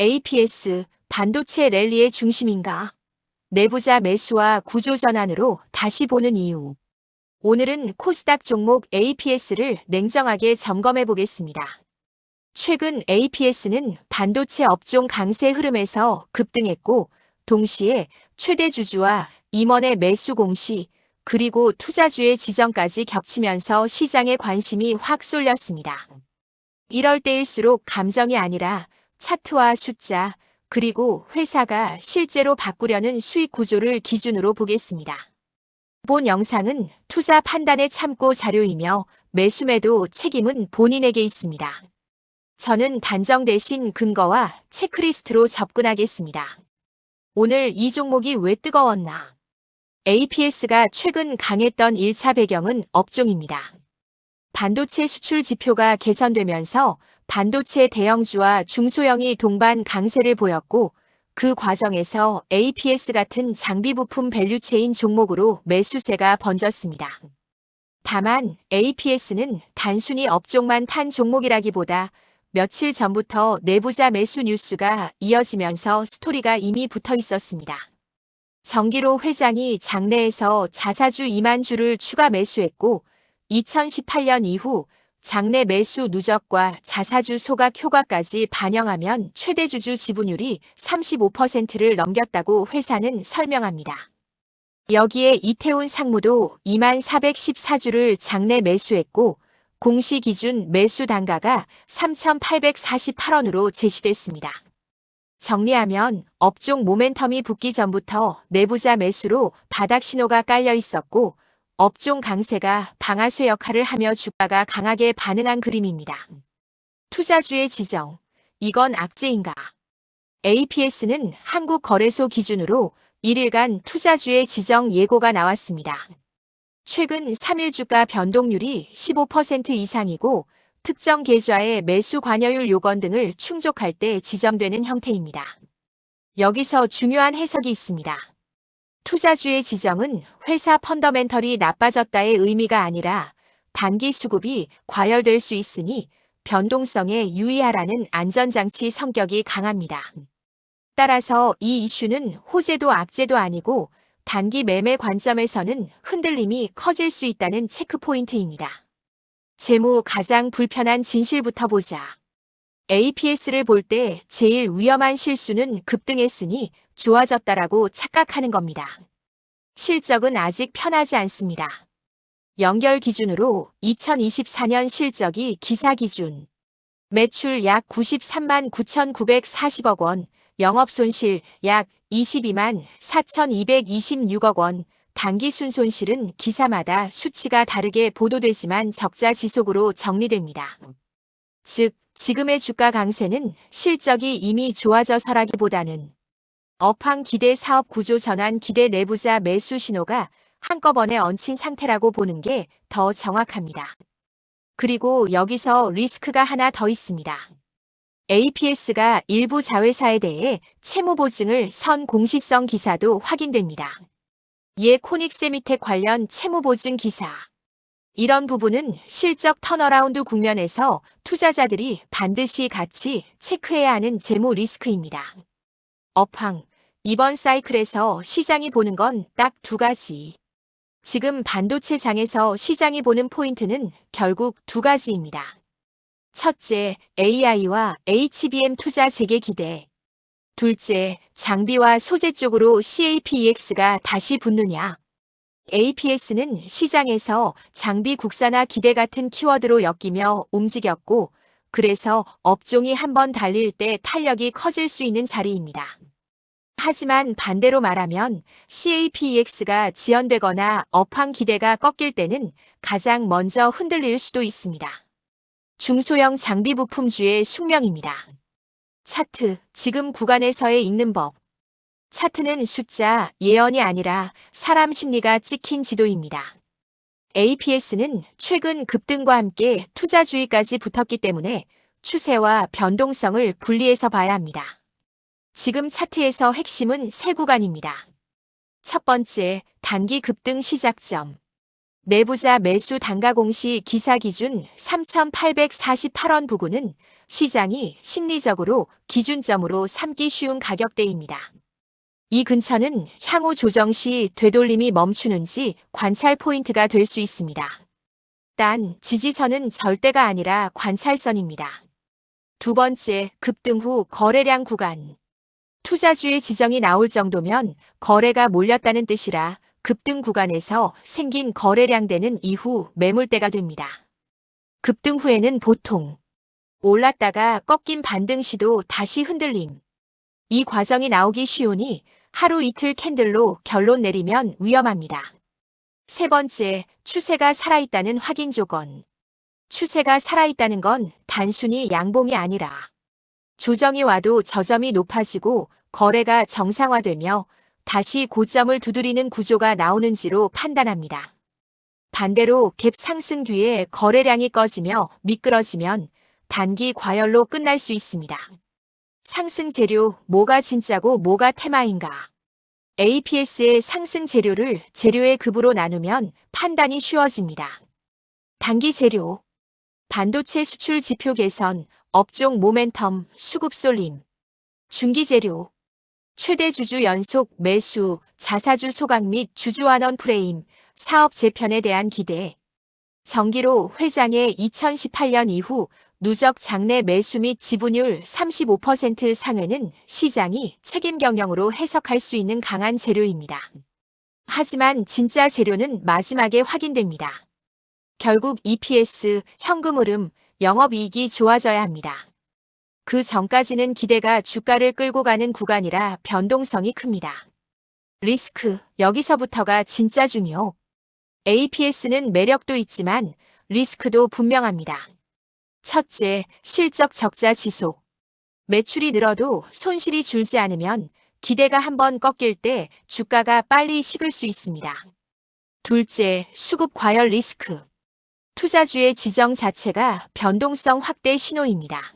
APS, 반도체 랠리의 중심인가? 내부자 매수와 구조 전환으로 다시 보는 이유. 오늘은 코스닥 종목 APS를 냉정하게 점검해 보겠습니다. 최근 APS는 반도체 업종 강세 흐름에서 급등했고, 동시에 최대 주주와 임원의 매수 공시, 그리고 투자주의 지정까지 겹치면서 시장의 관심이 확 쏠렸습니다. 이럴 때일수록 감정이 아니라 차트와 숫자, 그리고 회사가 실제로 바꾸려는 수익 구조를 기준으로 보겠습니다. 본 영상은 투자 판단의 참고 자료이며 매수매도 책임은 본인에게 있습니다. 저는 단정 대신 근거와 체크리스트로 접근하겠습니다. 오늘 이 종목이 왜 뜨거웠나? APS가 최근 강했던 1차 배경은 업종입니다. 반도체 수출 지표가 개선되면서 반도체 대형주와 중소형이 동반 강세를 보였고, 그 과정에서 APS 같은 장비 부품 밸류체인 종목으로 매수세가 번졌습니다. 다만 APS는 단순히 업종만 탄 종목이라기보다 며칠 전부터 내부자 매수 뉴스가 이어지면서 스토리가 이미 붙어 있었습니다. 정기로 회장이 장내에서 자사주 2만 주를 추가 매수했고, 2018년 이후 장내 매수 누적과 자사주 소각 효과까지 반영하면 최대 주주 지분율이 35%를 넘겼다고 회사는 설명합니다. 여기에 이태훈 상무도 2만 414주를 장내 매수했고, 공시 기준 매수 단가가 3,848원으로 제시됐습니다. 정리하면 업종 모멘텀이 붙기 전부터 내부자 매수로 바닥 신호가 깔려 있었고, 업종 강세가 방아쇠 역할을 하며 주가가 강하게 반응한 그림입니다. 투자주의 지정. 이건 악재인가? APS는 한국거래소 기준으로 1일간 투자주의 지정 예고가 나왔습니다. 최근 3일 주가 변동률이 15% 이상이고 특정 계좌의 매수 관여율 요건 등을 충족할 때 지정되는 형태입니다. 여기서 중요한 해석이 있습니다. 투자주의 지정은 회사 펀더멘털이 나빠졌다의 의미가 아니라 단기 수급이 과열될 수 있으니 변동성에 유의하라는 안전장치 성격이 강합니다. 따라서 이 이슈는 호재도 악재도 아니고 단기 매매 관점에서는 흔들림이 커질 수 있다는 체크포인트입니다. 재무 가장 불편한 진실부터 보자. APS를 볼 때 제일 위험한 실수는 급등했으니 좋아졌다라고 착각하는 겁니다. 실적은 아직 편하지 않습니다. 연결 기준으로 2024년 실적이 기사 기준. 매출 약 93만 9,940억 원, 영업손실 약 22만 4,226억 원, 당기순손실은 기사마다 수치가 다르게 보도되지만 적자 지속으로 정리됩니다. 즉, 지금의 주가 강세는 실적이 이미 좋아져서라기보다는 업황 기대 사업 구조 전환 기대 내부자 매수 신호가 한꺼번에 얹힌 상태라고 보는 게 더 정확합니다. 그리고 여기서 리스크가 하나 더 있습니다. APS가 일부 자회사에 대해 채무 보증을 선 공시성 기사도 확인됩니다. 코닉세미텍 관련 채무 보증 기사. 이런 부분은 실적 턴어라운드 국면에서 투자자들이 반드시 같이 체크해야 하는 재무 리스크입니다. 업황. 이번 사이클에서 시장이 보는 건 딱 두 가지. 지금 반도체 장에서 시장이 보는 포인트는 결국 두 가지입니다. 첫째, AI와 HBM 투자 재개 기대. 둘째, 장비와 소재 쪽으로 CAPEX가 다시 붙느냐. APS는 시장에서 장비 국산화 기대 같은 키워드로 엮이며 움직였고, 그래서 업종이 한번 달릴 때 탄력이 커질 수 있는 자리입니다. 하지만 반대로 말하면 CAPEX가 지연되거나 업황 기대가 꺾일 때는 가장 먼저 흔들릴 수도 있습니다. 중소형 장비 부품주의 숙명입니다. 차트, 지금 구간에서의 읽는 법. 차트는 숫자, 예언이 아니라 사람 심리가 찍힌 지도입니다. APS는 최근 급등과 함께 투자주의까지 붙었기 때문에 추세와 변동성을 분리해서 봐야 합니다. 지금 차트에서 핵심은 세 구간입니다. 첫 번째, 단기 급등 시작점. 내부자 매수 단가 공시 기사 기준 3,848원 부근은 시장이 심리적으로 기준점으로 삼기 쉬운 가격대입니다. 이 근처는 향후 조정 시 되돌림이 멈추는지 관찰 포인트가 될 수 있습니다. 단, 지지선은 절대가 아니라 관찰선입니다. 두 번째, 급등 후 거래량 구간. 투자주의 지정이 나올 정도면 거래가 몰렸다는 뜻이라 급등 구간에서 생긴 거래량대는 이후 매물대가 됩니다. 급등 후에는 보통 올랐다가 꺾인 반등 시도 다시 흔들림. 이 과정이 나오기 쉬우니 하루 이틀 캔들로 결론 내리면 위험합니다. 세 번째, 추세가 살아있다는 확인 조건. 추세가 살아있다는 건 단순히 양봉이 아니라 조정이 와도 저점이 높아지고 거래가 정상화되며 다시 고점을 두드리는 구조가 나오는지로 판단합니다. 반대로 갭 상승 뒤에 거래량이 꺼지며 미끄러지면 단기 과열로 끝날 수 있습니다. 상승 재료, 뭐가 진짜고 뭐가 테마인가? APS의 상승 재료를 재료의 급으로 나누면 판단이 쉬워집니다. 단기 재료, 반도체 수출 지표 개선, 업종 모멘텀, 수급 쏠림. 중기 재료, 최대 주주 연속 매수, 자사주 소각 및 주주 환원 프레임, 사업 재편에 대한 기대. 정기로 회장의 2018년 이후 누적 장내 매수 및 지분율 35% 상회는 시장이 책임 경영으로 해석할 수 있는 강한 재료입니다. 하지만 진짜 재료는 마지막에 확인됩니다. 결국 EPS, 현금 흐름, 영업이익이 좋아져야 합니다. 그 전까지는 기대가 주가를 끌고 가는 구간이라 변동성이 큽니다. 리스크, 여기서부터가 진짜 중요. APS는 매력도 있지만 리스크도 분명합니다. 첫째, 실적 적자 지속. 매출이 늘어도 손실이 줄지 않으면 기대가 한번 꺾일 때 주가가 빨리 식을 수 있습니다. 둘째, 수급 과열 리스크. 투자주의 지정 자체가 변동성 확대 신호입니다.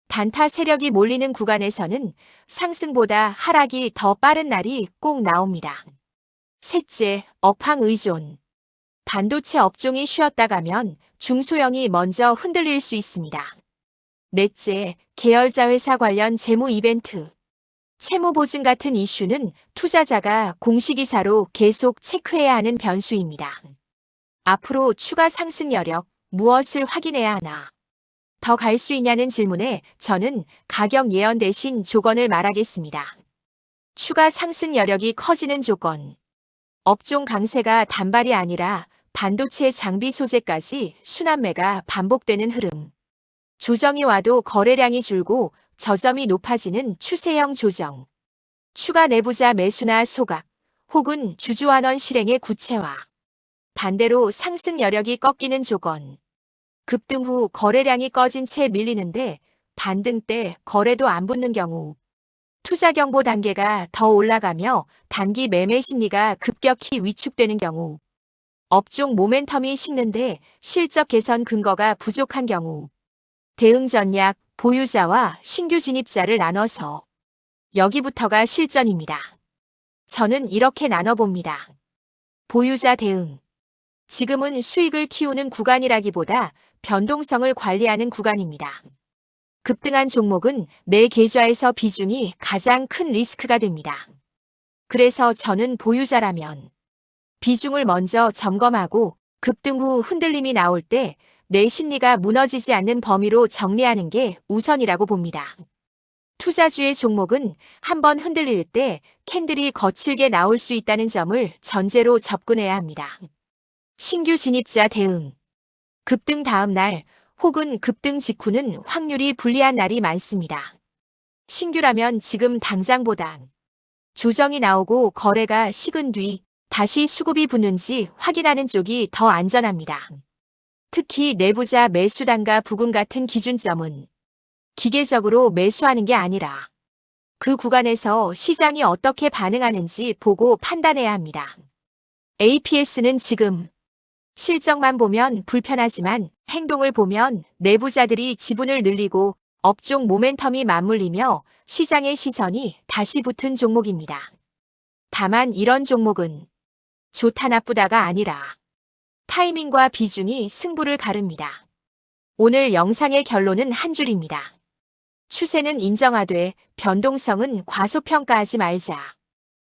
단타 세력이 몰리는 구간에서는 상승보다 하락이 더 빠른 날이 꼭 나옵니다. 셋째, 업황 의존. 반도체 업종이 쉬었다 가면 중소형이 먼저 흔들릴 수 있습니다. 넷째, 계열자 회사 관련 재무 이벤트. 채무 보증 같은 이슈는 투자자가 공시기사로 계속 체크해야 하는 변수입니다. 앞으로 추가 상승 여력, 무엇을 확인해야 하나? 더 갈 수 있냐는 질문에 저는 가격 예언 대신 조건을 말하겠습니다. 추가 상승 여력이 커지는 조건. 업종 강세가 단발이 아니라 반도체 장비 소재까지 순환매가 반복되는 흐름. 조정이 와도 거래량이 줄고 저점이 높아지는 추세형 조정. 추가 내부자 매수나 소각, 혹은 주주환원 실행의 구체화. 반대로 상승 여력이 꺾이는 조건. 급등 후 거래량이 꺼진 채 밀리는데 반등 때 거래도 안 붙는 경우. 투자 경보 단계가 더 올라가며 단기 매매 심리가 급격히 위축되는 경우. 업종 모멘텀이 식는데 실적 개선 근거가 부족한 경우. 대응 전략, 보유자와 신규 진입자를 나눠서. 여기부터가 실전입니다. 저는 이렇게 나눠봅니다. 보유자 대응. 지금은 수익을 키우는 구간이라기보다 변동성을 관리하는 구간입니다. 급등한 종목은 내 계좌에서 비중이 가장 큰 리스크가 됩니다. 그래서 저는 보유자라면 비중을 먼저 점검하고 급등 후 흔들림이 나올 때 내 심리가 무너지지 않는 범위로 정리하는 게 우선이라고 봅니다. 투자주의 종목은 한번 흔들릴 때 캔들이 거칠게 나올 수 있다는 점을 전제로 접근해야 합니다. 신규 진입자 대응. 급등 다음 날 혹은 급등 직후는 확률이 불리한 날이 많습니다. 신규라면 지금 당장보단 조정이 나오고 거래가 식은 뒤 다시 수급이 붙는지 확인하는 쪽이 더 안전합니다. 특히 내부자 매수 단가 부근 같은 기준점은 기계적으로 매수하는 게 아니라 그 구간에서 시장이 어떻게 반응하는지 보고 판단해야 합니다. APS는 지금 실적만 보면 불편하지만 행동을 보면 내부자들이 지분을 늘리고 업종 모멘텀이 맞물리며 시장의 시선이 다시 붙은 종목입니다. 다만 이런 종목은 좋다 나쁘다가 아니라 타이밍과 비중이 승부를 가릅니다. 오늘 영상의 결론은 한 줄입니다. 추세는 인정하되 변동성은 과소평가하지 말자.